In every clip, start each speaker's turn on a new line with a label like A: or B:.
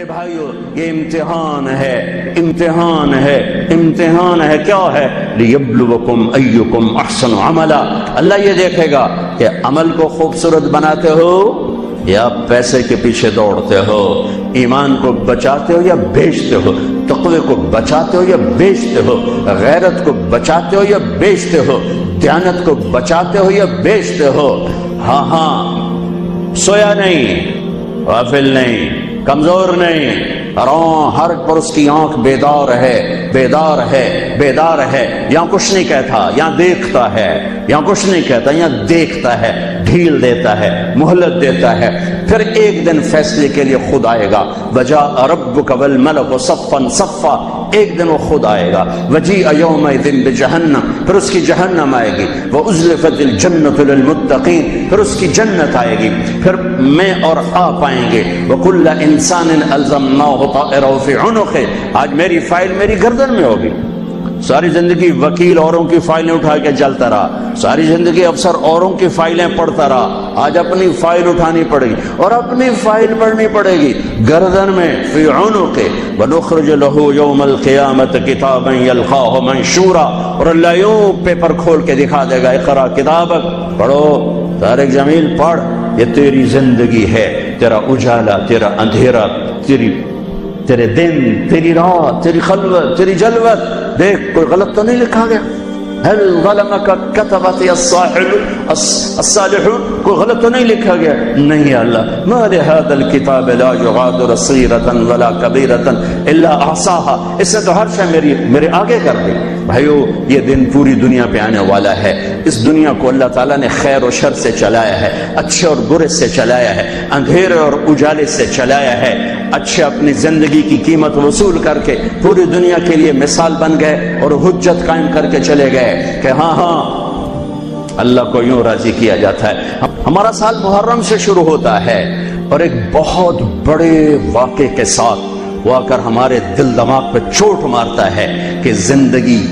A: بھائیو یہ امتحان ہے، امتحان ہے، امتحان ہے۔ کیا ہے؟ لیبلوکم ایکم احسن عملا۔ اللہ یہ دیکھے گا کہ عمل کو خوبصورت بناتے ہو یا پیسے کے پیچھے دوڑتے ہو، ایمان کو بچاتے ہو یا بیچتے ہو، تقوی کو بچاتے ہو یا بیچتے ہو، غیرت کو بچاتے ہو یا بیچتے ہو، دیانت کو بچاتے ہو یا بیچتے ہو۔ ہاں ہاں، سویا نہیں، غافل نہیں، کمزور نہیں، ہر پر اس کی آنکھ بیدار ہے، بیدار ہے، بیدار ہے۔ یہاں کچھ نہیں کہتا، یہاں دیکھتا ہے، یہاں کچھ نہیں کہتا، یہاں دیکھتا ہے، ڈھیل دیتا ہے، مہلت دیتا ہے۔ پھر ایک دن فیصلے کے لیے خود آئے گا۔ وجاء ربک والملک صفا صفا، ایک دن وہ خود آئے گا۔ وجیء یومئذ بجہنم، پھر اس کی جہنم آئے گی۔ وازلفت الجنۃ للمتقین، پھر اس کی جنت آئے گی۔ پھر میں اور آپ آئیں گے۔ وکل انسان الزمناہ طائرہ فی عنقہ، آج میری فائل میری گردن میں ہوگی۔ ساری زندگی وکیل اوروں کی فائلیں اٹھا کے چلتا رہا، ساری زندگی افسر اوروں کی فائلیں پڑھتا رہا، آج اپنی فائل اٹھانی پڑے گی اور اپنی فائل پڑھنی پڑے گی گردن میں، فی عنقہ۔ ونخرج له یوم القیامۃ کتابا یلقاہ منشورا، اور اللہ یوں پیپر کھول کے دکھا دے گا، اقرا کتابک، پڑھو طارق جمیل پڑھ، یہ تیری زندگی ہے، تیرا اجالا، تیرا اندھیرا، تیرے دن، تیری رات، تیری خلوت، تیری جلوت۔ دیکھ کوئی غلط تو نہیں لکھا گیا؟ هل ظلمك كتبت الصالحون، کوئی غلط تو نہیں لکھا گیا؟ نہیں اللہ، ما لهذا الكتاب لا يغادر صغيرة ولا كبيرة الا احصاها، اس نے تو ہر شے میرے آگے کر دی۔ بھائیو یہ دن پوری دنیا پہ آنے والا ہے۔ اس دنیا کو اللہ تعالیٰ نے خیر و شر سے چلایا ہے، اچھے اور برے سے چلایا ہے، اندھیرے اور اجالے سے چلایا ہے۔ اچھے اپنی زندگی کی قیمت وصول کر کے پوری دنیا کے لیے مثال بن گئے اور حجت قائم کر کے چلے گئے کہ ہاں ہاں اللہ کو یوں راضی کیا جاتا ہے۔ ہمارا سال محرم سے شروع ہوتا ہے اور ایک بہت بڑے واقعے کے ساتھ وہ آ کر ہمارے دل دماغ پہ چوٹ مارتا ہے کہ زندگی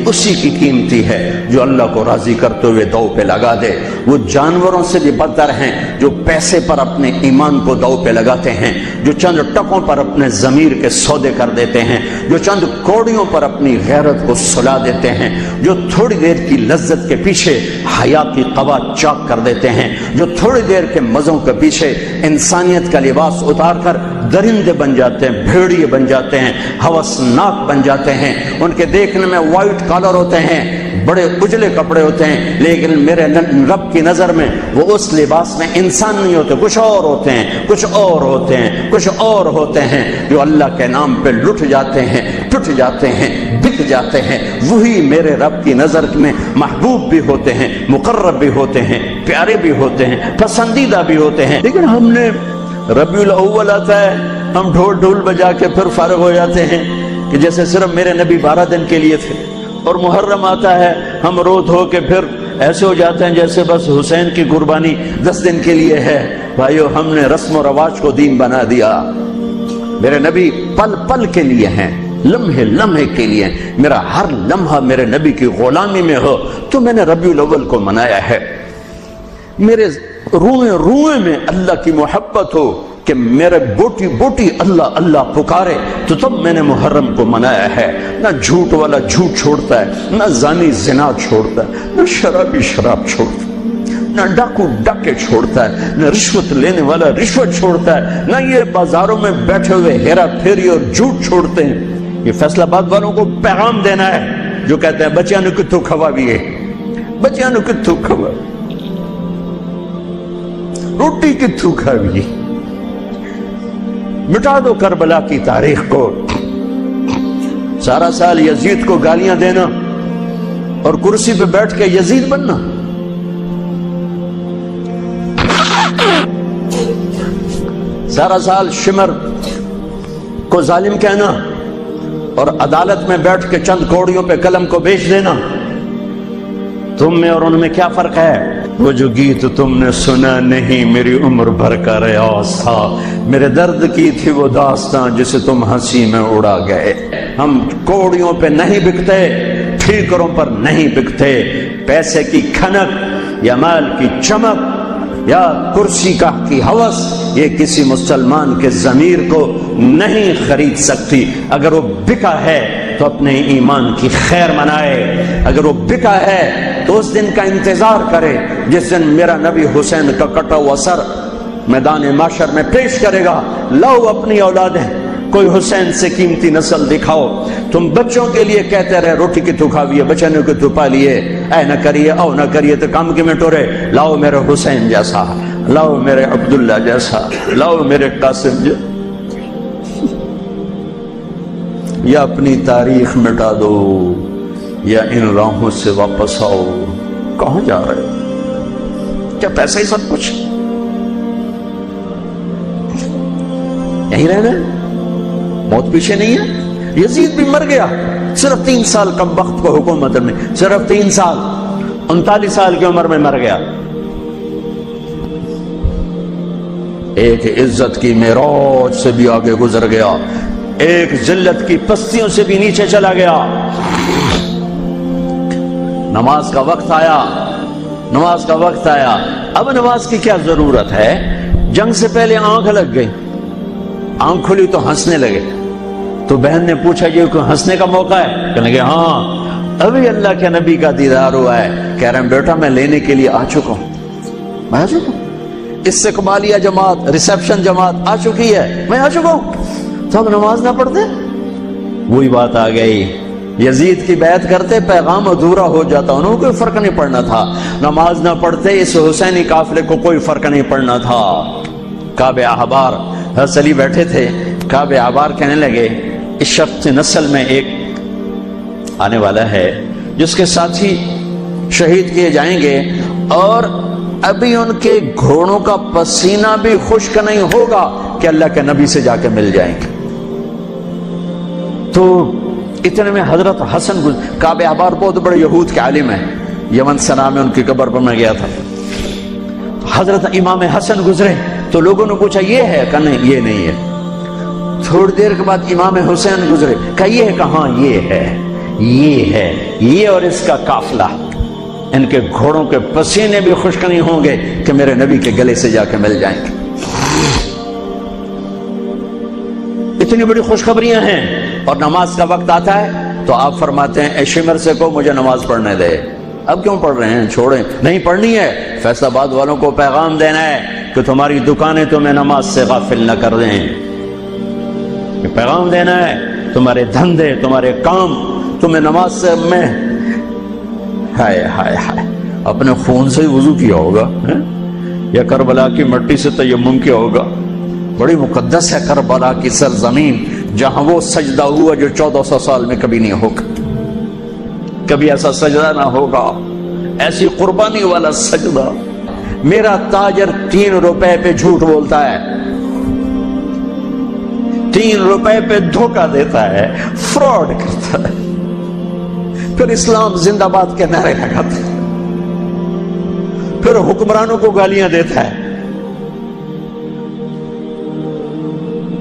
A: اسی کی قیمتی ہے جو اللہ کو راضی کرتے ہوئے دو پہ لگا دے۔ وہ جانوروں سے بھی بدتر ہیں جو پیسے پر اپنے ایمان کو دو پہ لگاتے ہیں، جو چند ٹکوں پر اپنے ضمیر کے سودے کر دیتے ہیں، جو چند کوڑیوں پر اپنی غیرت کو سلا دیتے ہیں، جو تھوڑی دیر کی لذت کے پیچھے حیا کی قبا چاک کر دیتے ہیں، جو تھوڑی دیر کے مزوں کے پیچھے انسانیت کا لباس اتار کر درندے بن جاتے ہیں، بھیڑیے بن جاتے ہیں، ہوسناک بن جاتے ہیں۔ ان کے دیکھنے میں وائٹ کالر ہوتے ہیں، بڑے اجلے کپڑے ہوتے ہیں، لیکن میرے رب کی نظر میں وہ اس لباس میں انسان نہیں ہوتے، کچھ اور ہوتے ہیں، کچھ اور ہوتے ہیں، کچھ اور ہوتے ہیں، جو اللہ کے نام پہ لٹ جاتے ہیں، ٹوٹ جاتے ہیں، بک جاتے ہیں۔ وہی میرے رب کی نظر میں محبوب بھی ہوتے ہیں، مقرب بھی ہوتے ہیں، پیارے بھی ہوتے ہیں، پسندیدہ بھی ہوتے ہیں۔ لیکن ہم نے ربیع الاول آتا ہے، ہم ڈھول بجا کے پھر فارغ ہو جاتے ہیں کہ جیسے صرف میرے نبی 12 دن کے لیے تھے، اور محرم آتا ہے ہم رو دھو کے پھر ایسے ہو جاتے ہیں جیسے بس حسین کی قربانی 10 دن کے لیے ہے۔ بھائیو ہم نے رسم و رواج کو دین بنا دیا۔ میرے نبی پل پل کے لیے ہیں، لمحے لمحے کے لیے۔ میرا ہر لمحہ میرے نبی کی غلامی میں ہو تو میں نے ربیع الاول کو منایا ہے۔ میرے روئے روئے میں اللہ کی محبت ہو کہ میرے بوٹی بوٹی اللہ اللہ پکارے تو تب میں نے محرم کو منایا ہے۔ نہ جھوٹ والا جھوٹ چھوڑتا ہے، نہ زانی زنا چھوڑتا ہے، نہ شرابی شراب چھوڑتا ہے، نہ ڈاکو ڈاکے چھوڑتا ہے، نہ رشوت لینے والا رشوت چھوڑتا ہے، نہ یہ بازاروں میں بیٹھے ہوئے ہیرا پھیری اور جھوٹ چھوڑتے ہیں۔ یہ فیصلہ آباد والوں کو پیغام دینا ہے جو کہتے ہیں بچیاں نو کتھوں کھوا بھی ہے، بچیاں نو کتھوں کھوا، روٹی کتھوں کھا بھی ہے۔ مٹا دو کربلا کی تاریخ کو۔ سارا سال یزید کو گالیاں دینا اور کرسی پہ بیٹھ کے یزید بننا، سارا سال شمر کو ظالم کہنا اور عدالت میں بیٹھ کے چند کوڑیوں پہ قلم کو بیچ دینا۔ تم میں اور ان میں کیا فرق ہے؟ وہ جو گیت تم نے سنا نہیں میری عمر بھر کا ریاض تھا، میرے درد کی تھی وہ داستان جسے تم ہنسی میں اڑا گئے۔ ہم کوڑیوں پہ نہیں بکتے، ٹھیکروں پر نہیں بکتے۔ پیسے کی کھنک یا مال کی چمک یا کرسی کا کی ہوس یہ کسی مسلمان کے ضمیر کو نہیں خرید سکتی. اگر وہ بکا ہے تو اپنے ایمان کی خیر منائے، اگر وہ بکا ہے تو اس دن کا انتظار کرے جس دن میرا نبی حسین کا کٹا ہوا سر میدان معاشر میں پیش کرے گا. لاؤ اپنی اولادیں، کوئی حسین سے قیمتی نسل دکھاؤ. تم بچوں کے لیے کہتے رہے روٹی کی تو کھاویے، بچنے کو تو پالیے، اے نہ کریے او نہ کریے تو کام کے میں ٹورے. لاؤ میرے حسین جیسا، لاؤ میرے عبداللہ جیسا، لاؤ میرے قاسم جیسا. یا اپنی تاریخ مٹا دو یا ان راہوں سے واپس آؤ. کہاں جا رہے؟ کیا پیسہ ہی سب کچھ؟ یہیں رہنا؟ موت پیچھے نہیں ہے. یزید بھی مر گیا صرف 3 سال کم وقت کو حکومت میں، صرف 3 سال، 39 سال کی عمر میں مر گیا. ایک عزت کی معراج سے بھی آگے گزر گیا، ایک ذلت کی پستیوں سے بھی نیچے چلا گیا. نماز کا وقت آیا، نماز کا وقت آیا. اب نماز کی کیا ضرورت ہے؟ جنگ سے پہلے آنکھ لگ گئی، آنکھ کھلی تو ہنسنے لگے. تو بہن نے پوچھا یہ کوئی ہنسنے کا موقع ہے؟ کہنے لگے ہاں ابھی اللہ کے نبی کا دیدار ہوا ہے. کہہ رہے ہیں بیٹا میں لینے کے لیے آ چکا ہوں، میں آ چکا ہوں. استقبالیہ جماعت، ریسیپشن جماعت آ چکی ہے، میں آ چکا ہوں. تو ہم نماز نہ پڑھتے؟ وہی بات آ گئی. یزید کی بیعت کرتے پیغام ادھورا ہو جاتا، انہوں کو کوئی فرق نہیں پڑنا تھا. نماز نہ پڑھتے اس حسینی قافلے کو کوئی فرق نہیں پڑنا تھا. کعب احبار حضرت علی بیٹھے تھے، کعب احبار کہنے لگے اس شخص نسل میں ایک آنے والا ہے جس کے ساتھی شہید کیے جائیں گے اور ابھی ان کے گھوڑوں کا پسینہ بھی خشک نہیں ہوگا کہ اللہ کے نبی سے جا کے مل جائیں گے. تو اتنے میں حضرت حسن کعب احبار بہت بڑے یہود کے عالم ہیں، یمن سنا میں ان کی قبر پر میں گیا تھا. حضرت امام حسن گزرے تو لوگوں نے پوچھا یہ ہے؟ کہ نہیں یہ نہیں ہے. تھوڑی دیر کے بعد امام حسین گزرے، کہ یہ ہے؟ کہاں یہ ہے، یہ ہے، یہ اور اس کا قافلہ، ان کے گھوڑوں کے پسینے بھی خشک نہیں ہوں گے کہ میرے نبی کے گلے سے جا کے مل جائیں گے. اتنی بڑی خوشخبریاں ہیں. اور نماز کا وقت آتا ہے تو آپ فرماتے ہیں اے شمر سے کو مجھے نماز پڑھنے دے. اب کیوں پڑھ رہے ہیں؟ چھوڑیں، نہیں پڑھنی ہے. فیصل آباد والوں کو پیغام دینا ہے کہ تمہاری دکانیں تمہیں نماز سے غافل نہ کر دیں. یہ پیغام دینا ہے، تمہارے دھندے، تمہارے کام تمہیں نماز سے میں ہائے ہائے ہائے اپنے خون سے ہی وضو کیا ہوگا یا کربلا کی مٹی سے تیمم کیا ہوگا. بڑی مقدس ہے کربلا کی سرزمین، جہاں وہ سجدہ ہوا جو 1400 سال میں کبھی نہیں ہوگا. کبھی ایسا سجدہ نہ ہوگا، ایسی قربانی والا سجدہ. میرا تاجر 3 روپے پہ جھوٹ بولتا ہے، 3 روپے پہ دھوکہ دیتا ہے، فراڈ کرتا ہے، پھر اسلام زندہ باد کے نعرے لگاتا ہے، پھر حکمرانوں کو گالیاں دیتا ہے.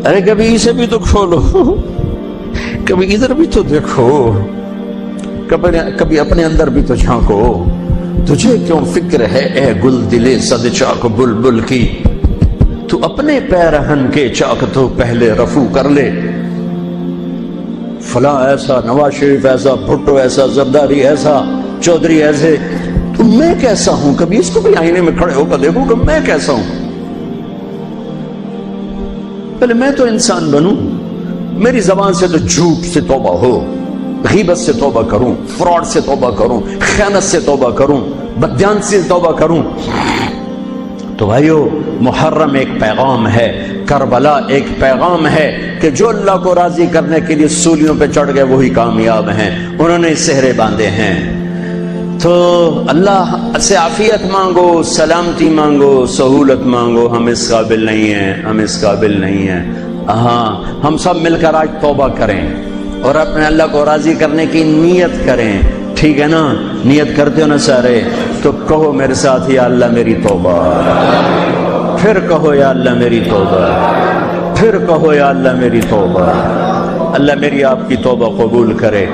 A: ارے کبھی اسے بھی تو کھولو، کبھی ادھر بھی تو دیکھو، کبھی اپنے اندر بھی تو جھانکو. تجھے کیوں فکر ہے اے گل دلے صد چاک بلبل کی، تو اپنے پیرہن کے چاک تو پہلے رفو کر لے. فلاں ایسا، نواز شریف ایسا، بھٹو ایسا، زرداری ایسا، چودھری ایسے، تو میں کیسا ہوں؟ کبھی اس کو بھی آئینے میں کھڑے ہو کر دیکھو کہ میں کیسا ہوں. پہلے میں تو انسان بنوں، میری زبان سے تو جھوٹ سے توبہ ہو، غیبت سے توبہ کروں، فراڈ سے توبہ کروں، خیانت سے توبہ کروں، بددیانتی سے توبہ کروں. تو بھائیو محرم ایک پیغام ہے، کربلا ایک پیغام ہے کہ جو اللہ کو راضی کرنے کے لیے سولیوں پہ چڑھ گئے وہی کامیاب ہیں. انہوں نے سہرے باندھے ہیں. تو اللہ سے عافیت مانگو، سلامتی مانگو، سہولت مانگو. ہم اس قابل نہیں ہیں، ہم اس قابل نہیں ہیں. ہاں ہم سب مل کر آج توبہ کریں اور اپنے اللہ کو راضی کرنے کی نیت کریں. ٹھیک ہے نا؟ نیت کرتے ہو نا سارے؟ تو کہو میرے ساتھ یا اللہ میری توبہ، پھر کہو یا اللہ میری توبہ، پھر کہو یا اللہ میری توبہ. اللہ میری آپ کی توبہ قبول کرے.